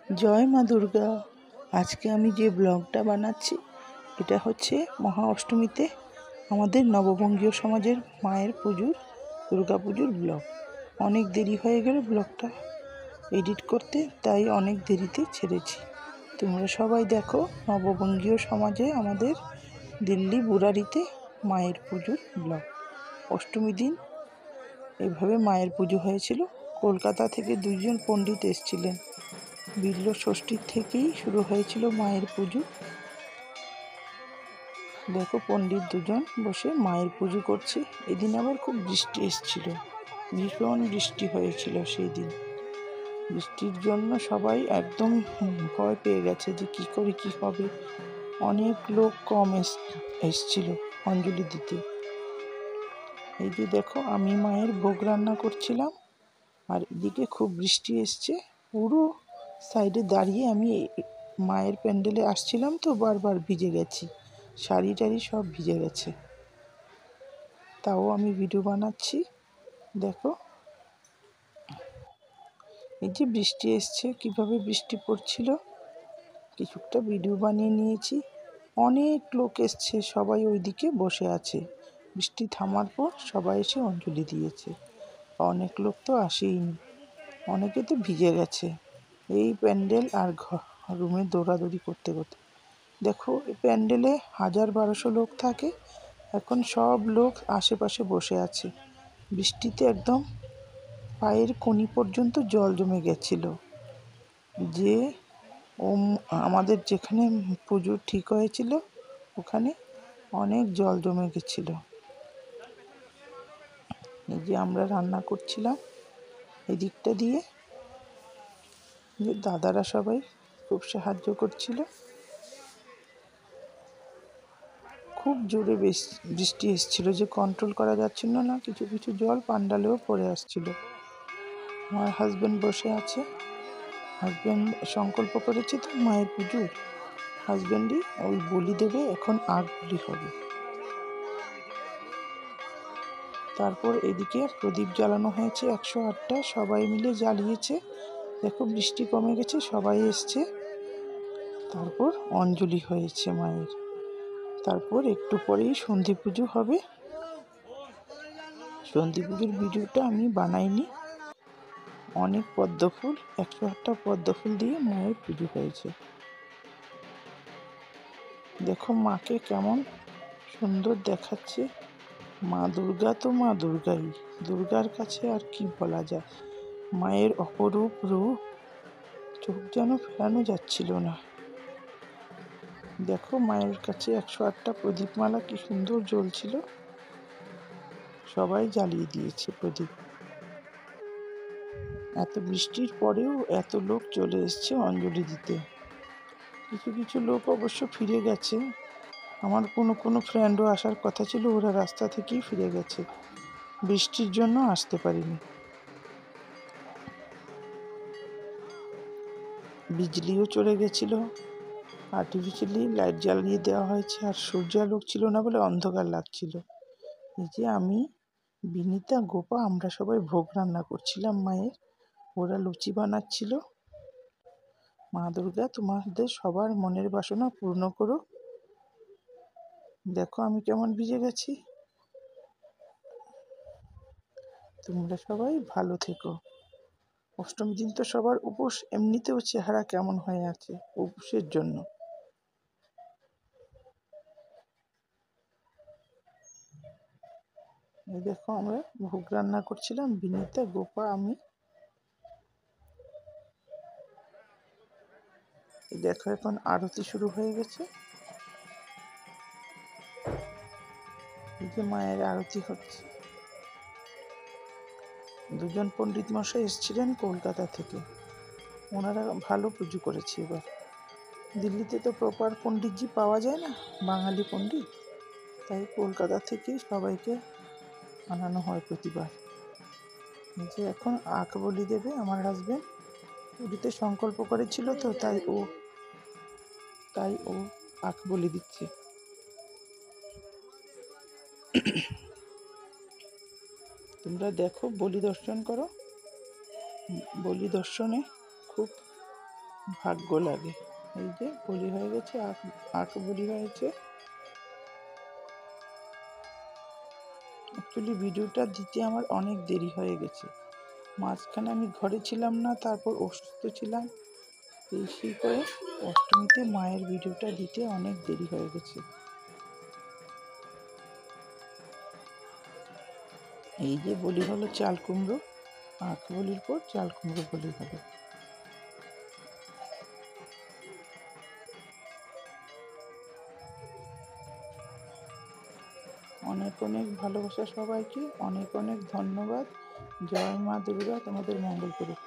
জয় মা দুর্গা। আজকে আমি যে ব্লগটা বানাচ্ছি এটা হচ্ছে মহা অষ্টমীতে আমাদের নববঙ্গীয় সমাজের মায়ের পুজোর দুর্গা পুজোর ব্লগ। অনেক দেরি হয়ে গেল ব্লগটা এডিট করতে, তাই অনেক দেরিতে ছেড়েছি। তোমরা সবাই দেখো নববঙ্গীয় সমাজে আমাদের দিল্লি বুরারিতে মায়ের পুজোর ব্লগ। অষ্টমী দিন এভাবে মায়ের পুজো হয়েছিল। কলকাতা থেকে 2জন পণ্ডিত এসেছিলেন। বিল্ল ষষ্ঠীর থেকেই শুরু হয়েছিল মায়ের পুজো। দেখো পণ্ডিত 2জন বসে মায়ের পুজো করছে। এদিন আবার খুব বৃষ্টি এসেছিল, ভীষণ বৃষ্টি হয়েছিল সেই দিন। বৃষ্টির জন্য সবাই একদম ভয় পেয়ে গেছে যে কি করে কি হবে। অনেক লোক কম এসছিল অঞ্জলি দিতে। এই যে দেখো আমি মায়ের ভোগ রান্না করছিলাম, আর এদিকে খুব বৃষ্টি এসছে। পুরো সাইডে দাঁড়িয়ে আমি মায়ের প্যান্ডেলে আসছিলাম তো বারবার ভিজে গেছি, শাড়ি টাড়ি সব ভিজে গেছে। তাও আমি ভিডিও বানাচ্ছি। দেখো এই যে বৃষ্টি এসছে, কিভাবে বৃষ্টি পড়ছিল, কিছুটা ভিডিও বানিয়ে নিয়েছি। অনেক লোক এসছে, সবাই ওইদিকে বসে আছে। বৃষ্টি থামার পর সবাই এসে অঞ্জলি দিয়েছে। অনেক লোক তো আসেইনি, অনেকে তো ভিজে গেছে এই প্যান্ডেল আর রুমে দৌড়াদৌড়ি করতে করতে। দেখো এই প্যান্ডেলে 1000-1200 লোক থাকে। এখন সব লোক আশেপাশে বসে আছে। বৃষ্টিতে একদম পায়ের কনি পর্যন্ত জল জমে গেছিল। যে আমাদের যেখানে পুজো ঠিক হয়েছিল ওখানে অনেক জল জমে গেছিল। এই যে আমরা রান্না করছিলাম এই দিকটা দিয়ে, যে দাদারা সবাই খুব সাহায্য করছিল। খুব জোরে বৃষ্টি এসেছিল, যে কন্ট্রোল করা যাচ্ছিল না। কিছু কিছু জল পান্ডালেও পড়ে আসছিল। আমার হাজব্যান্ড বসে আছে। হাজব্যান্ড সংকল্প করেছে তো মায়ের পুজোর, হাজব্যান্ডই ওই বলি দেবে। এখন আগ বলি হবে। তারপর এদিকে প্রদীপ জ্বালানো হয়েছে 108টা, সবাই মিলে জ্বালিয়েছে। দেখো বৃষ্টি কমে গেছে, সবাই এসছে। তারপর অঞ্জলি হয়েছে মায়ের। তারপর একটু পরেই সন্ধি পুজো হবে। সন্ধি পুজোর ভিডিওটা আমি বানাইনি। অনেক পদ্মফুল, 108টা পদ্মফুল দিয়ে মায়ের পুজো হয়েছে। দেখো মাকে কেমন সুন্দর দেখাচ্ছে। মা দুর্গা তো মা দুর্গাই, দুর্গার কাছে আর কি বলা যায়। মায়ের অপরূপ রূপ, চোখ যেন ফেরানো যাচ্ছিল না। দেখো মায়ের কাছে 108টা প্রদীপমালা কি সুন্দর জ্বলছিল। সবাই জ্বালিয়ে দিয়েছে প্রদীপ। এত বৃষ্টির পরেও এত লোক চলে এসছে অঞ্জলি দিতে। কিছু কিছু লোক অবশ্য ফিরে গেছে। আমার কোনো ফ্রেন্ডও আসার কথা ছিল, ওরা রাস্তা থেকেই ফিরে গেছে, বৃষ্টির জন্য আসতে পারিনি। বিজলিও চলে গেছিল, আর্টিফিশিয়ালি লাইট জ্বালিয়ে দেওয়া হয়েছে। আর সূর্যালোক ছিল না বলে অন্ধকার লাগছিল। এই যে আমি, বিনিতা, গোপা আমরা সবাই ভোগ রান্না করছিলাম মায়ের। ওরা লুচি বানাচ্ছিল। মা দুর্গা তোমাদের সবার মনের বাসনা পূর্ণ করো। দেখো আমি কেমন ভিজে গেছি। তোমরা সবাই ভালো থেকো। অষ্টমী দিন তো সবার উপোস, এমনিতেও চেহারা কেমন হয়ে আছে উপোসের জন্য। এই দেখো আমরা ভোগ রান্না করছিলাম, বিনিতা, গোপা, আমি। এই দেখো এখন আরতি শুরু হয়ে গেছে। এই যে মায়ের আরতি হচ্ছে। 2জন পণ্ডিত মশাই এসেছিলেন কলকাতা থেকে, ওনারা ভালো পুজো করেছে এবার। দিল্লিতে তো প্রপার পণ্ডিতজি পাওয়া যায় না, বাঙালি পণ্ডিত, তাই কলকাতা থেকেই সবাইকে আনানো হয় প্রতিবার। যে এখন আখ বলি দেবে আমার হাজব্যান্ড, পুরীতে সংকল্প করেছিল তো, তাই ও আখ বলি দিচ্ছে। তোমরা দেখো, বলি দর্শন করো। বলি দর্শনে খুব ভাগ্য লাগে। এই যে বলি হয়ে গেছে, আখ আখ বলি হয়েছে। অ্যাকচুয়ালি ভিডিওটা দিতে আমার অনেক দেরি হয়ে গেছে। মাঝখানে আমি ঘরে ছিলাম না, তারপর অসুস্থ ছিলাম। এই করে অষ্টমীতে মায়ের ভিডিওটা দিতে অনেক দেরি হয়ে গেছে। এই যে বলি হলো চাল কুমড়ো, আখ বলির পর চাল কুমড়ো বলি হলো। অনেক অনেক ভালোবাসা সবাইকে, অনেক অনেক ধন্যবাদ। জয় মা দুর্গা তোমাদের মঙ্গল করুক।